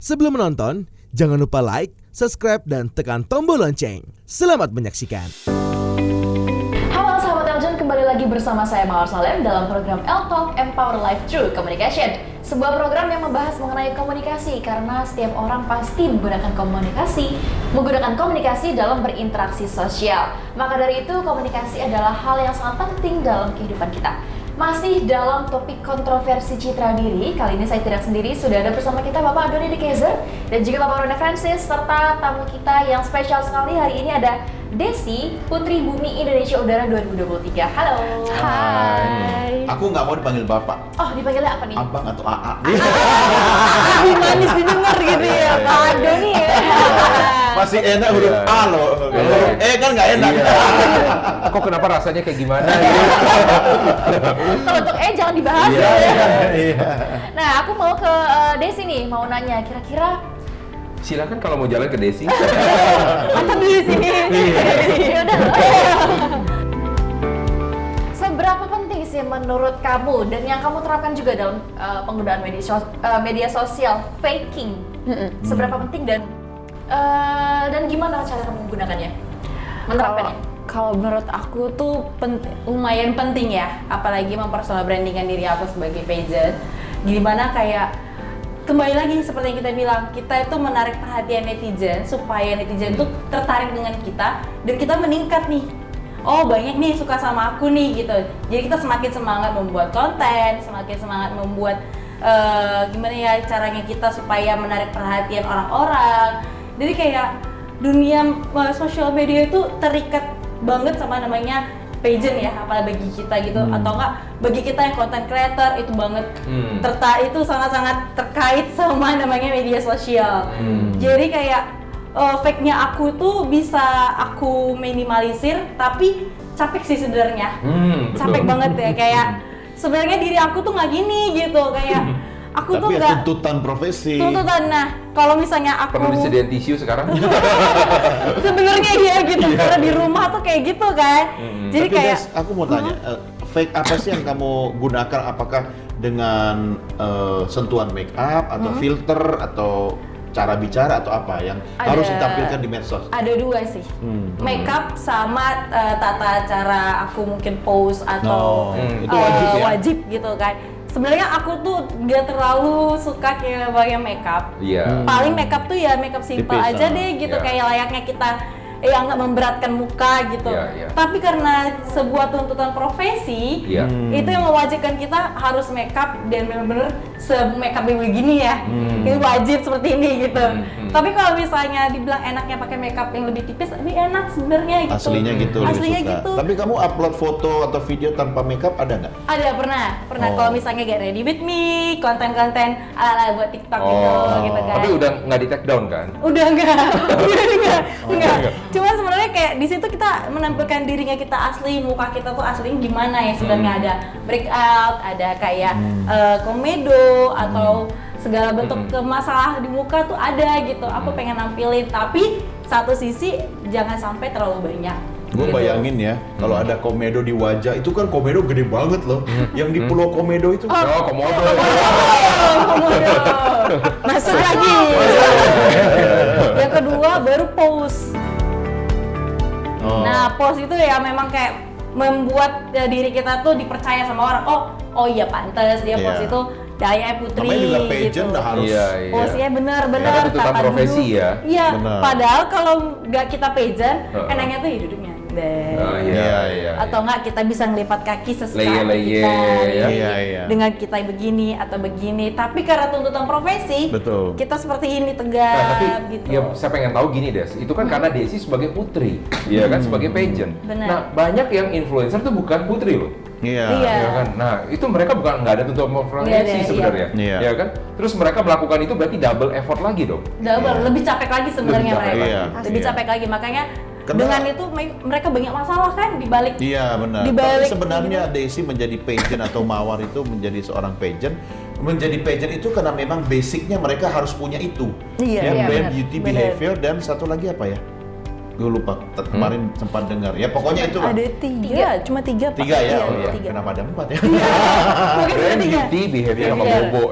Sebelum menonton, jangan lupa like, subscribe, dan tekan tombol lonceng. Selamat menyaksikan. Halo sahabat Eljon, kembali lagi bersama saya Mawar Salem dalam program L-Talk Empower Life Through Communication. Sebuah program yang membahas mengenai komunikasi karena setiap orang pasti menggunakan komunikasi dalam berinteraksi sosial. Maka dari itu komunikasi adalah hal yang sangat penting dalam kehidupan kita. Masih dalam topik kontroversi citra diri, kali ini saya tidak sendiri, sudah ada bersama kita Bapak Doni De Keyzer dan juga Bapak Rona Francis, serta tamu kita yang spesial sekali hari ini ada Desi, Putri Bumi Indonesia Udara 2023. Halo. Hai. Aku nggak mau dipanggil Bapak. Oh, dipanggilnya apa nih? Abang atau AA. Lebih manis didengar gitu ya, Pak Doni ya. Masih enak huruf A loh. Kan nggak enak. Kok kenapa rasanya kayak gimana? Kalau untuk jangan dibahas ya. Iya. Nah, aku mau ke Desi nih, mau nanya kira-kira Silakan kalau mau jalan ke Desi. atau di sini. Ya udah. Seberapa penting sih menurut kamu dan yang kamu terapkan juga dalam penggunaan media sosial faking? Seberapa penting dan gimana cara kamu menggunakannya? Menerapkannya? Kalau menurut aku tuh lumayan penting ya, apalagi mempersoal brandingan diri aku sebagai pageant. Gimana kayak kembali lagi seperti yang kita bilang, kita itu menarik perhatian netizen supaya netizen tuh tertarik dengan kita dan kita meningkat nih. Oh, banyak nih suka sama aku nih gitu. Jadi kita semakin semangat membuat konten, semakin semangat membuat gimana ya caranya kita supaya menarik perhatian orang-orang. Jadi kayak dunia sosial media itu terikat banget sama namanya pageant ya, apalagi bagi kita gitu, atau enggak bagi kita yang content creator itu banget itu sangat-sangat terkait sama namanya media sosial. Jadi kayak fake-nya aku tuh bisa aku minimalisir, tapi capek sih sebenarnya. Capek banget ya, kayak sebenarnya diri aku tuh nggak gini gitu, kayak aku tuh Tapi nggak tuntutan profesi. Nah kalau misalnya aku Perlu disediain tisu sekarang? sebenarnya iya gitu, karena di rumah tuh kayak gitu kan. Jadi Tapi kayak Des, aku mau tanya, fake apa sih yang kamu gunakan? Apakah dengan sentuhan make up atau filter atau cara bicara atau apa yang harus ditampilkan di medsos? ada dua sih, makeup sama tata cara aku mungkin pose atau itu wajib ya? wajib gitu kan. Sebenarnya aku tuh gak terlalu suka kayak banyak makeup. Iya. Paling makeup tuh ya makeup simple Tipis, aja deh gitu, Iya. kayak layaknya kita yang nggak memberatkan muka gitu. Iya. Tapi karena sebuah tuntutan profesi, Iya. itu yang mewajibkan kita harus makeup dan bener-bener se-makeup begini ya. Ini wajib seperti ini gitu. Tapi kalau misalnya dibilang enaknya pakai makeup yang lebih tipis, lebih enak sebenarnya gitu. Aslinya gitu. lebih Aslinya suka. gitu. Tapi kamu upload foto atau video tanpa make up ada nggak? Ada pernah Oh. kalau misalnya get ready with me, konten-konten ala-ala buat TikTok gitu kan. Tapi udah nggak di take down kan? Udah enggak. Enggak. Cuman sebenarnya kayak di situ kita menampilkan dirinya kita asli, muka kita tuh aslinya gimana ya sebenarnya, ada breakout, ada kayak komedo atau segala bentuk masalah di muka tuh ada gitu. Aku pengen nampilin, tapi satu sisi jangan sampai terlalu banyak. Gue gitu. bayangin ya, kalau ada komedo di wajah, itu kan komedo gede banget loh. Yang di Pulau Komedo itu. Oh, komodo. Komodo. Masuk lagi. Yang kedua baru pose. Nah, pose itu ya memang kayak membuat diri kita tuh dipercaya sama orang. Oh iya pantas dia pose Iya. itu Daya Putri Namanya juga pageant gitu. udah harus. Iya. Pose-nya benar-benar Ada tuntutan tata profesi duduk. ya. Iya, Benar. padahal kalau nggak kita pageant, Heeh. enaknya tuh ya duduknya. Oh, Iya. Atau enggak kita bisa ngelipat kaki sesuka Leye-leye, kita ya. Iya. dengan kita begini atau begini, tapi karena tuntutan profesi Betul. kita seperti ini Nah, tegap tapi gitu. ya saya pengen tahu gini Des, itu kan karena Desi sebagai putri, ya kan sebagai pageant. Benar. Nah banyak yang influencer tuh bukan putri loh, Iya. Iya. ya kan. Nah itu mereka nggak ada tuntutan Nggak profesi ada, sebenarnya, iya. ya kan. Terus mereka melakukan itu berarti double effort lagi dong. Double, lebih capek lagi sebenarnya Lebih capek mereka. lagi. Lebih Iya. capek lagi, makanya Karena- dengan itu mereka banyak masalah kan di balik. Iya benar. Di Tapi balik sebenarnya Desi menjadi pageant atau Mawar itu menjadi seorang pageant, menjadi pageant itu karena memang basicnya mereka harus punya itu. Iya, ya, iya, brand, benar. beauty, Benar. behavior, dan satu lagi apa ya? Gue lupa kemarin sempat dengar. Ya pokoknya itu Ada 3, cuma 3 Pak. 3 ya. Iya, Oh, iya. 3. Kenapa ada 4 ya? Mungkin cuma 3. Beauty, behavior sama Iya. bobo.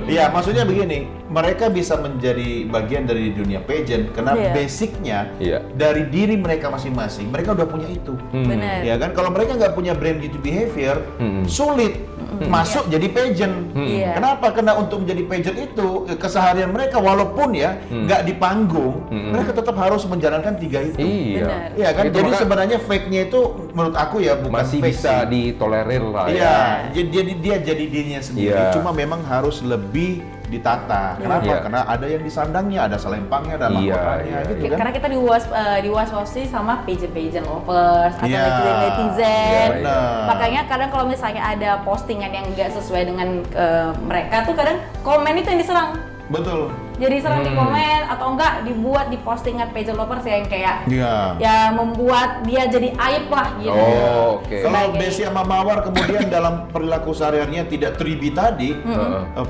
Iya, maksudnya begini, mereka bisa menjadi bagian dari dunia pageant karena Iya. basicnya Iya. dari diri mereka masing-masing, mereka udah punya itu. Benar. Ya kan, kalau mereka nggak punya brand beauty behavior, Hmm. sulit masuk jadi pageant. Iya. Kenapa? Karena untuk menjadi pageant itu keseharian mereka walaupun ya nggak di panggung, mereka tetap harus menjalankan 3 itu. Iya. Benar. Iya kan, Itu jadi maka sebenarnya fake-nya itu menurut aku ya bukan masih fake bisa sih. ditolerir lah ya. Iya, jadi dia jadi dirinya sendiri. Iya. Cuma memang harus lebih ditata. Kenapa? Iya. Karena ada yang di sandangnya, ada selempangnya, ada Iya, mahkotanya, iya, gitu iya. kan. Karena kita diwaswasi sama pageant lovers atau Iya. netizen. Iya, iya. Makanya kadang kalau misalnya ada postingan yang nggak sesuai dengan mereka tuh kadang komen itu yang diserang. Betul. Jadi serang di komen atau enggak dibuat di postingan pageant lovers yang kayak Iya. ya membuat dia jadi aib lah gitu. Oh, oke. Kalau Sebagai- Desi sama Mawar kemudian dalam perilaku sehari-harinya tidak tribi tadi,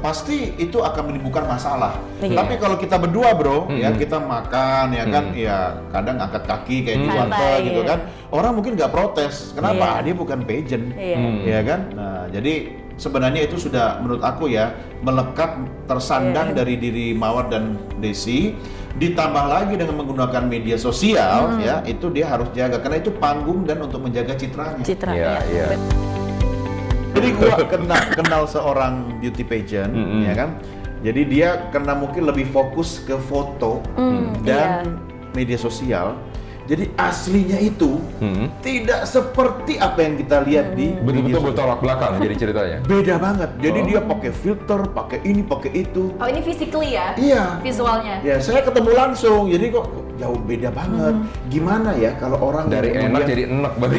pasti itu akan menimbulkan masalah. Iya. Tapi kalau kita berdua bro, ya kita makan, ya kan, ya kadang angkat kaki kayak di warteg Santai, gitu iya. kan, orang mungkin nggak protes. Kenapa? Iya. Dia bukan pageant, Iya. ya kan? Nah, jadi sebenarnya itu sudah menurut aku ya melekat tersandang dari diri Mawar dan Desi, ditambah lagi dengan menggunakan media sosial, ya itu dia harus jaga karena itu panggung dan untuk menjaga citranya. Citra. Iya, iya. Jadi gua kenal seorang beauty pageant, ya kan. Jadi dia karena mungkin lebih fokus ke foto dan media sosial. Jadi aslinya itu tidak seperti apa yang kita lihat di media Betul-betul sosial. bertolak belakang jadi ceritanya. Beda banget. Jadi dia pakai filter, pakai ini, pakai itu. Oh ini physically ya? Iya. Visualnya. Ya saya ketemu langsung. Jadi kok jauh beda banget. Gimana ya kalau orang Dari yang enak kemudian- jadi enak berarti.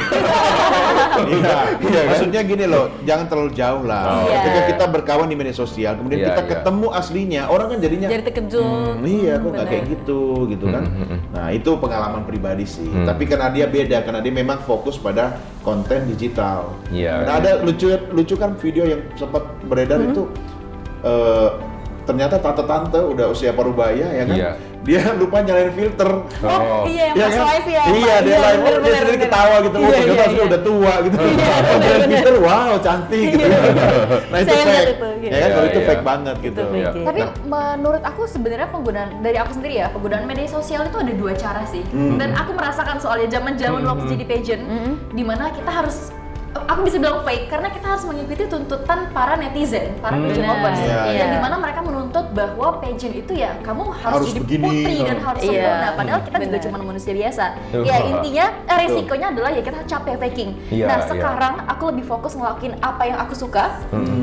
Iya, kan? maksudnya gini loh, jangan terlalu jauh lah. Oh, Iya. Ketika kita berkawan di media sosial, kemudian Iya, kita iya. ketemu aslinya, orang kan jadinya, Jadi terkejut. iya kok nggak Bener. kayak gitu kan. Nah itu pengalaman pribadi sih. Tapi karena dia beda, karena dia memang fokus pada konten digital. Iya. Nah, ada lucu kan video yang sempat beredar itu. Ternyata tante-tante udah usia parubaya ya kan, Iya. dia lupa nyalain filter. Oh. Iya yang Iya pas kan? live ya. Iya, dia live, dia sendiri ketawa gitu. Oh, ternyata aslinya udah tua gitu. Nyalain filter, wow, cantik gitu. Nah, itu Saya fake. lihat itu, gitu. Ya kan, kalau Iya, itu iya. fake banget gitu. Itu fake. Iya. Tapi menurut aku sebenarnya penggunaan dari aku sendiri ya, penggunaan media sosial itu ada 2 cara sih. Dan aku merasakan soalnya zaman-zaman waktu jadi pageant, di mana kita harus aku bisa bilang fake karena kita harus mengikuti tuntutan para netizen, para pageant Benar. lovers. Iya. Yang dimana mereka menuntut bahwa pageant itu ya kamu harus Harus jadi begini. putri dan harus Iya. sempurna. Padahal kita juga Benar. cuma manusia biasa. Ya intinya resikonya adalah ya kita capek faking. Iya, Nah iya. sekarang aku lebih fokus ngelakuin apa yang aku suka.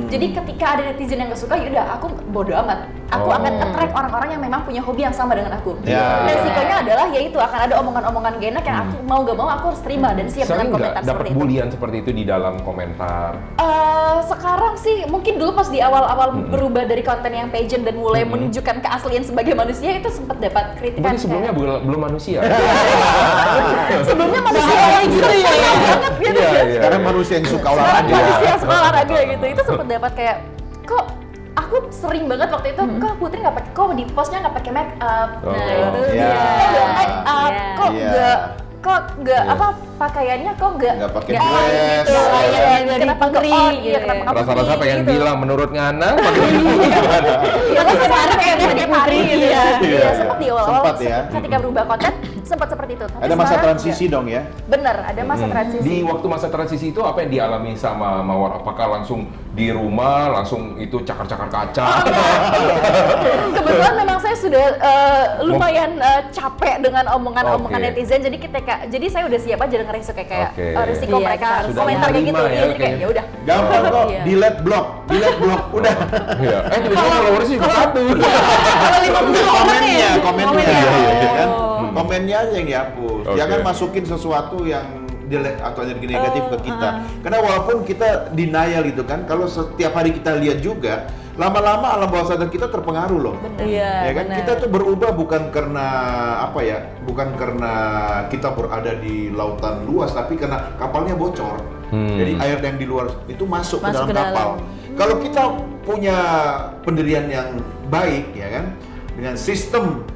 Jadi ketika ada netizen yang gak suka, yaudah aku bodo amat. Aku Oh. akan attract orang-orang yang memang punya hobi yang sama dengan aku. Ya. Resikonya adalah yaitu akan ada omongan-omongan gak enak yang aku mau gak mau aku harus terima dan siap Sering dengan nggak komentar dapat seperti itu. bulian seperti itu di dalam komentar? Sekarang sih mungkin dulu pas di awal-awal berubah dari konten yang pageant dan mulai menunjukkan keaslian sebagai manusia itu sempat dapat kritikan. Berarti sebelumnya belum manusia. sebelumnya manusia Kayak gitu ya. banget gitu. Iya, iya. Sekarang manusia yang suka Sekarang olahraga. manusia yang suka olahraga gitu itu sempat dapat kayak kok aku sering banget waktu itu kok Putri nggak pakai kok di postnya nggak pakai make up Oh. nah itu Iya. kok nggak make up Iya. kok Iya. nggak apa pakaiannya kok Nggak pakai nggak dress. gitu Iya. Iya, Jadi kenapa nggak putri, on gitu iya kenapa ya. nggak Rasa-rasa putri pengen gitu. bilang menurut Ngana, Iya, kan sekarang kayak Jadi putri gitu ya. Iya, Iya. sempat di awal-awal Sempat ya. ketika berubah konten sempat seperti itu. Tapi Ada masa sekarang transisi dong ya. bener, ada masa transisi. di waktu masa transisi itu apa yang dialami sama Mawar? Apakah langsung di rumah langsung itu cakar-cakar kaca? Kebetulan memang saya sudah lumayan capek dengan omongan-omongan Oke. netizen. Jadi saya udah siap aja dengan risiko kayak Oke. Risiko Iya, mereka kita sudah komentar kayak gitu. menerima ya, Iya, jadi kayak oke. ya udah. Gampang kok, Iya. delete blog, udah. Iya. Tiba-tiba followersnya juga satu. Komennya, Iya, iya. kan? Komennya aja yang dihapus. Oke. Jangan masukin sesuatu yang jelek atau energi negatif ke kita. Karena walaupun kita denial itu kan, kalau setiap hari kita lihat juga, lama-lama alam bawah sadar kita terpengaruh loh. Iya, Ya kan, benar. kita tuh berubah bukan karena apa ya, bukan karena kita berada di lautan luas, tapi karena kapalnya bocor. Jadi air yang di luar itu masuk ke Masuk dalam ke dalam. kapal. Kalau kita punya pendirian yang baik, ya kan, dengan sistem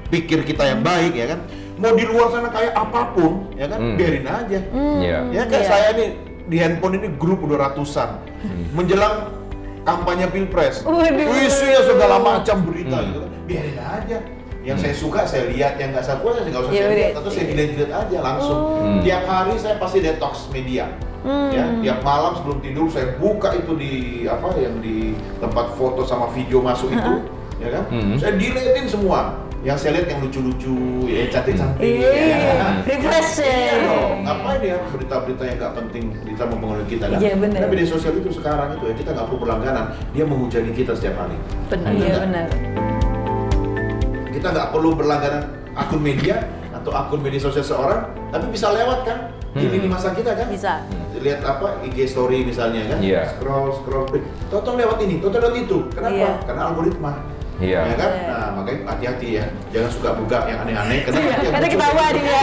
pikir kita yang baik ya kan. Mau di luar sana kayak apapun ya kan, biarin aja. Iya. Ya kayak Iya. saya nih di handphone ini grup udah ratusan. Menjelang kampanye Pilpres. Waduh. Isinya segala macam berita gitu kan. Biarin aja. Yang saya suka saya lihat, yang nggak saya suka saya nggak usah Ya saya udah. lihat, atau saya delete aja langsung. Tiap hari saya pasti detox media. Ya, tiap malam sebelum tidur saya buka itu di apa yang di tempat foto sama video masuk itu, ya kan? Saya deletein semua. Yang saya lihat yang lucu-lucu, ya cantik-cantik. Ya. Refreshing. Iya dong, ngapain ya berita-berita yang nggak penting bisa mempengaruhi kita kan? Iya, benar. Tapi media sosial itu sekarang itu ya kita nggak perlu berlangganan, dia menghujani kita setiap hari. Benar. Iya Benar. benar. Kita nggak perlu berlangganan akun media atau akun media sosial seorang, tapi bisa lewat kan di lini masa kita kan? Bisa. Lihat apa IG story misalnya kan? Iya. Scroll, tonton lewat ini, tonton lewat itu. Kenapa? Iya. Karena algoritma. Iya. Ya kan? Iya. Nah, makanya hati-hati ya. Jangan suka buka yang aneh-aneh karena Iya, nanti yang karena muncul- ketahuan dia.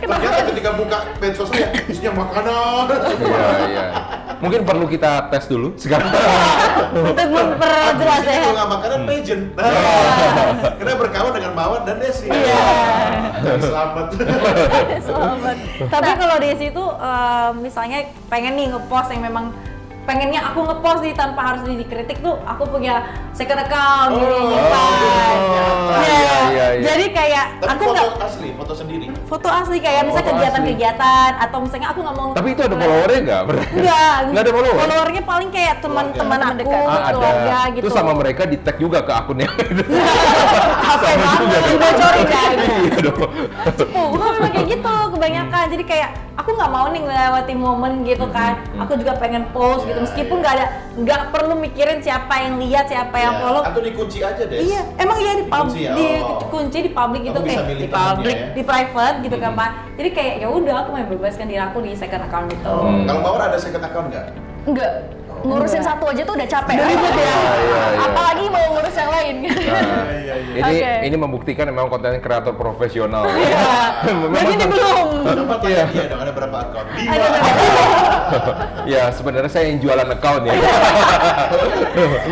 Ternyata ketika buka medsosnya isinya makanan. Iya, iya. Mungkin perlu kita tes dulu sekarang. Untuk memperjelas Isinya ya. juga nggak makanan pageant. Karena berkawan dengan Mawar dan Desi. Iya. Selamat. Selamat. Tapi kalau di situ misalnya pengen nih ngepost yang memang pengennya aku ngepost nih tanpa harus dikritik tuh, aku punya second account gini Oh, nyimpan. iya, iya. Jadi kayak Tapi aku foto nggak asli, foto sendiri. foto asli kayak misalnya Foto kegiatan-kegiatan atau misalnya aku nggak mau. Tapi itu ada followernya nggak? Enggak. Nggak ada follower? Followernya paling kayak teman-teman Keluarga. aku, Dekat. keluarga Ada. gitu. Terus sama mereka di tag juga ke akunnya. Capek banget dibocorin kan. Iya dong. Gue memang kayak gitu kebanyakan, jadi kayak aku nggak mau nih ngelewatin momen gitu kan. Aku juga pengen post gitu Ya, meskipun ya. nggak perlu mikirin siapa yang lihat, siapa yang Ya, follow. atau dikunci aja deh. Iya, emang iya di Dikunci ya? Oh. dikunci di public gitu, Kamu bisa kayak milih di temannya public, ya? di private gitu kan Pak. Jadi kayak ya udah aku mau bebaskan diri aku di second account gitu. Kalau Mawar ada second account nggak? Enggak. Ngurusin Enggak. satu aja tuh udah capek. Udah ribet ya. Iya. Apalagi mau ngurus yang lain. Nah, Iya, iya. ini Oke. ini membuktikan memang konten kreator profesional. Iya. Berarti ini belum. Coba Iya. tanya dia dong, ada berapa account? Ada Ya sebenarnya saya yang jualan account ya.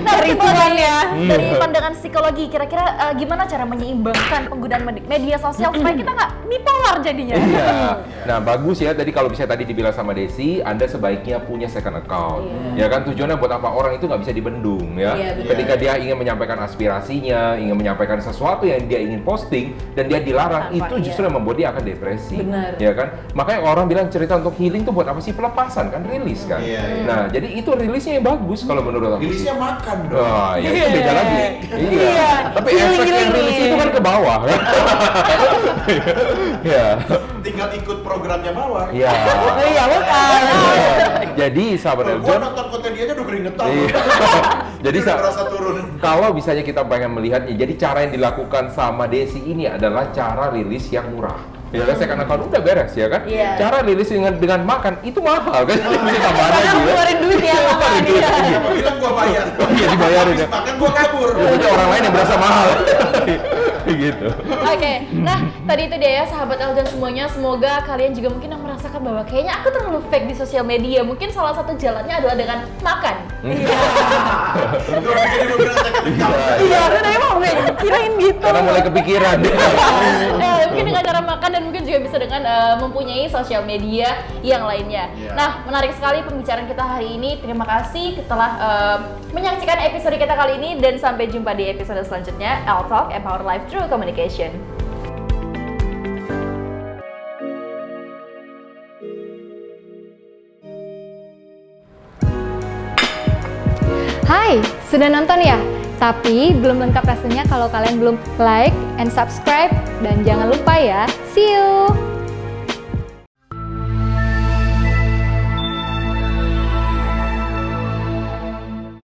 Nah, perhitungan ya. dari pandangan psikologi, kira-kira gimana cara menyeimbangkan penggunaan media sosial supaya kita nggak bipolar jadinya? Iya. Nah bagus ya. Tadi kalau bisa tadi dibilang sama Desi, Anda sebaiknya punya second account. Ya kan tujuannya buat apa? Orang itu nggak bisa dibendung ya. Iya, betul. Ketika dia ingin menyampaikan aspirasinya, ingin menyampaikan sesuatu yang dia ingin posting dan dia dilarang, Tanpa, itu iya. justru yang membuat dia akan depresi. Benar. Ya kan? Makanya orang bilang cerita untuk healing itu buat apa sih? Pelepasan kan, rilis kan. Iya, iya. Nah jadi itu rilisnya yang bagus kalau menurut aku. Rilisnya sih. makan dong. Wah, ya itu beda lagi. Iya. Iya. Tapi efek yang rilis itu kan ke bawah kan. Iya. Tinggal ikut programnya Mawar. Iya. Oh iya bukan. Jadi sahabat Gua Eljon, nonton konten dia aja udah keringetan. Iya. Jadi Dia udah merasa turun. kalau misalnya kita pengen melihatnya, jadi cara yang dilakukan sama Desi ini adalah cara rilis yang murah. Ya kan, second account udah beres ya kan? Iya. Cara rilis dengan makan itu mahal kan? Mesti tambahan Karena lagi ya. keluarin duit ya makan dia. Siapa bilang gua bayar? Iya dibayarin ya. Habis makan gua kabur. Ya, berarti orang lain yang berasa mahal. Gitu. Oke, nah tadi itu dia ya sahabat Eljon semuanya. Semoga kalian juga mungkin yang merasakan bahwa kayaknya aku terlalu fake di sosial media. Mungkin salah satu jalannya adalah dengan makan. Gua pikir gua bilang second account. Iya, udah emang gue kirain gitu. Karena mulai kepikiran. Mungkin dengan cara makan dan mungkin juga bisa dengan mempunyai sosial media yang lainnya. Iya. Nah, menarik sekali pembicaraan kita hari ini. Terima kasih telah menyaksikan episode kita kali ini dan sampai jumpa di episode selanjutnya. L Talk, Empower Life Through Communication. Hai, sudah nonton ya? Tapi belum lengkap rasanya kalau kalian belum like and subscribe. Dan jangan lupa ya, see you!